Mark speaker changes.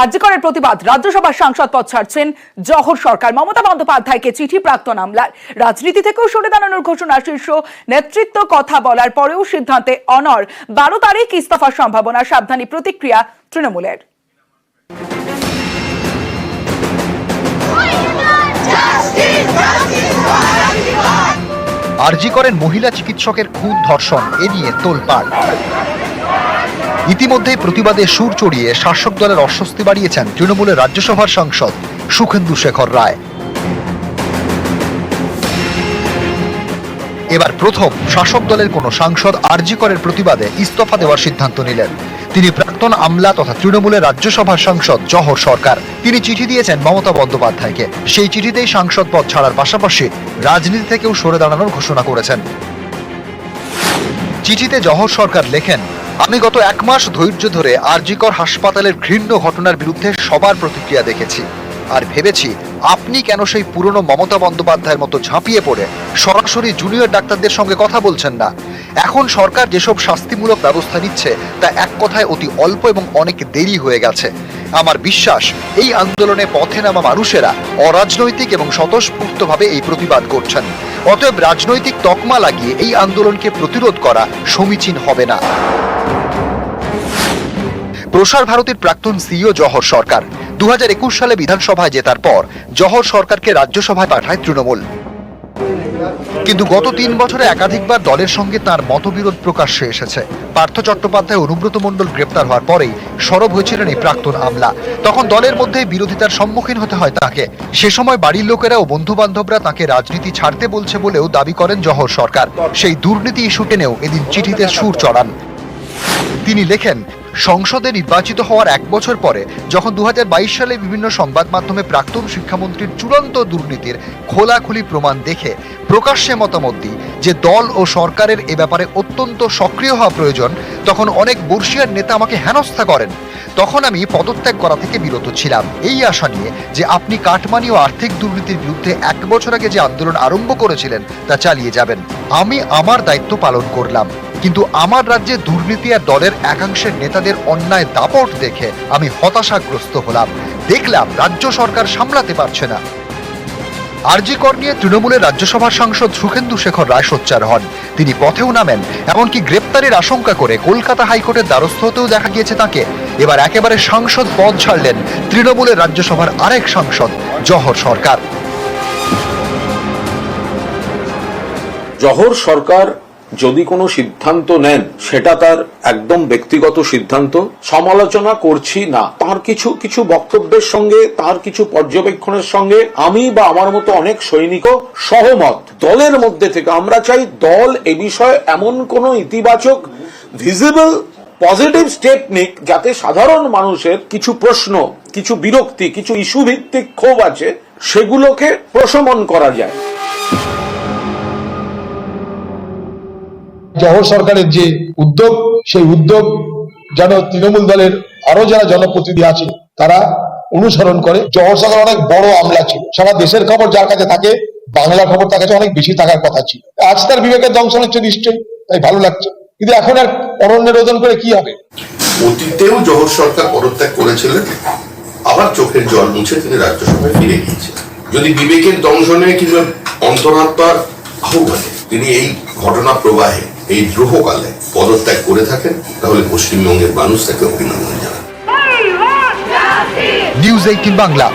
Speaker 1: আরজিকরের প্রতিবাদ রাজ্যসভার সাংসদ পদ ছাড়ছেন জহর সরকার। মমতা বন্দ্যোপাধ্যায়কে চিঠি প্রাক্তন আমলার। রাজনীতি থেকেও সরে দাঁড়ানোর ঘোষণা। শীর্ষ নেতৃত্ব কথা বলার পরেও সিদ্ধান্তে অনড়। 12 তারিখ ইস্তফার সম্ভাবনা। সাবধানী প্রতিক্রিয়া তৃণমূলের।
Speaker 2: আরজিকরের মহিলা চিকিৎসকের খুন ধর্ষণ এ নিয়ে তোলপাড়। ইতিমধ্যেই প্রতিবাদে সুর চড়িয়ে শাসক দলের অস্বস্তি বাড়িয়েছেন তৃণমূলের রাজ্যসভার সাংসদ সুখেন্দু শেখর রায়। এবার প্রথম শাসক দলের কোন সাংসদ আরজিকরের প্রতিবাদে ইস্তফা দেওয়ার সিদ্ধান্ত নিলেন। তিনি প্রাক্তন আমলা তথা তৃণমূলের রাজ্যসভার সাংসদ জহর সরকার। তিনি চিঠি দিয়েছেন মমতা বন্দ্যোপাধ্যায়কে। সেই চিঠিতেই সাংসদ পদ ছাড়ার পাশাপাশি রাজনীতি থেকেও সরে দাঁড়ানোর ঘোষণা করেছেন। চিঠিতে জহর সরকার লেখেন, আমি গত 1 মাস ধৈর্য ধরে আরজিকর হাসপাতালের ঘৃণ্য ঘটনার বিরুদ্ধে সবার প্রতিক্রিয়া দেখেছি, আর ভেবেছি আপনি কেন সেই পুরনো মমতা বন্দ্যোপাধ্যায়ের মতো ঝাঁপিয়ে পড়ে সরাসরি জুনিয়র ডাক্তারদের সঙ্গে কথা বলছেন না। এখন সরকার যেসব শাস্তিমূলক ব্যবস্থা নিচ্ছে তা এক কথায় অতি অল্প এবং অনেক দেরি হয়ে গেছে। আমার বিশ্বাস এই আন্দোলনে পথে নামা মানুষেরা অরাজনৈতিক এবং স্বতঃস্ফূর্তভাবে এই প্রতিবাদ করছেন। অতএব রাজনৈতিক তকমা লাগিয়ে এই আন্দোলনকে প্রতিরোধ করা সমীচীন হবে না। প্রসার ভারতীর প্রাক্তন সিইও জহর সরকার 2021 সালে বিধানসভায় জেতার পর জহর সরকারকে রাজ্যসভায় পাঠায় তৃণমূল। কিন্তু গত 3 বছরে একাধিকবার দলের সঙ্গে তার মতবিরোধ প্রকাশ্যে এসেছে। পার্থ চট্টোপাধ্যায়, অনুব্রত মণ্ডল গ্রেপ্তার হওয়ার পরেই সরব হয়েছিলেন এই প্রাক্তন আমলা। তখন দলের মধ্যে বিরোধিতার সম্মুখীন হতে হয় তাকে। সে সময় বাড়ির লোকেরা ও বন্ধু বান্ধবরা তাকে রাজনীতি ছাড়তে বলছে বলেও দাবি করেন জহর সরকার। সেই দুর্নীতি ইস্যু টেনেও এদিন চিঠিতে সুর চড়ান। তিনি লেখেন, সংসদে নির্বাচিত হওয়ার 1 বছর পরে যখন 2022 সালে বিভিন্ন সংবাদ মাধ্যমে প্রাক্তন শিক্ষামন্ত্রীর চূড়ান্ত দুর্নীতির খোলাখুলি প্রমাণ দেখে প্রকাশ্যে মতামত দিই যে দল ও সরকারের এ ব্যাপারে অত্যন্ত সক্রিয় হওয়া প্রয়োজন, তখন অনেক বর্ষিয়ার নেতা আমাকে হেনস্থা করেন। তখন আমি পদত্যাগ করা থেকে বিরত ছিলাম, এই আশা নিয়ে যে আপনি কাটমানি ও আর্থিক দুর্নীতির বিরুদ্ধে 1 বছর আগে যে আন্দোলন আরম্ভ করেছিলেন তা চালিয়ে যাবেন। আমি আমার দায়িত্ব পালন করলাম, কিন্তু আমার রাজ্যে দুর্নীতি আর দলের একাংশের নেতাদের অন্যায় দাপট দেখে আমি হতাশাগ্রস্ত হলাম। দেখলাম রাজ্য সরকার সামলাতে পারছে না। আরজিকর নিয়ে তৃণমূলের রাজ্যসভার সাংসদ সুখেন্দু শেখর রায় সোচ্চার হন। তিনি পথেও নামেন, এমনকি গ্রেপ্তারের আশঙ্কা করে কলকাতা হাইকোর্টের দ্বারস্থ হতেও দেখা গিয়েছে তাকে। এবার একেবারে সাংসদ পদ ছাড়লেন তৃণমূলের রাজ্যসভার আরেক সাংসদ জহর সরকার।
Speaker 3: জহর সরকার যদি কোনো সিদ্ধান্ত নেন সেটা তার একদম ব্যক্তিগত সিদ্ধান্ত, সমালোচনা করছি না। তার কিছু কিছু বক্তব্যের সঙ্গে, তার কিছু পর্যবেক্ষণের সঙ্গে আমি বা আমার মতো অনেক সৈনিকও সহমত। দলের মধ্যে থেকে আমরা চাই দল এ বিষয়ে এমন কোন ইতিবাচক ভিজিবল পজিটিভ স্টেপ নিক যাতে সাধারণ মানুষের কিছু প্রশ্ন, কিছু বিরক্তি, কিছু ইস্যু ভিত্তিক ক্ষোভ আছে সেগুলোকে প্রশমন করা যায়।
Speaker 4: জহর সরকারের যে উদ্যোগ, সেই উদ্যোগ যেন তৃণমূল দলের আরো যারা জনপ্রতিনিধি আছে তারা অনুসরণ করে। জহর সরকার অনেক বড় আমলা ছিল, সারা দেশের খবর যার কাছে থাকে, বাংলার খবর তার কাছে অনেক বেশি থাকার কথা ছিল। আজ তার বিবেকের দংশন হচ্ছে নিশ্চয়ই, তাই ভালো লাগছে। কিন্তু এখন আর অরণ্য রোদন করে কি হবে?
Speaker 5: অতীতেও জহর সরকার পদত্যাগ করেছিলেন, আবার চোখের জল মুছে তিনি রাজ্যসভায় ফিরে গিয়েছেন। যদি বিবেকের দংশনে কিংবা অন্তরাত্মার আহ্বানে তিনি এই ঘটনা প্রবাহে, এই দ্রোহকালে পদত্যাগ করে থাকেন, তাহলে পশ্চিমবঙ্গের মানুষ তাকে অভিনন্দন জানান।
Speaker 2: নিউজ 18 বাংলা।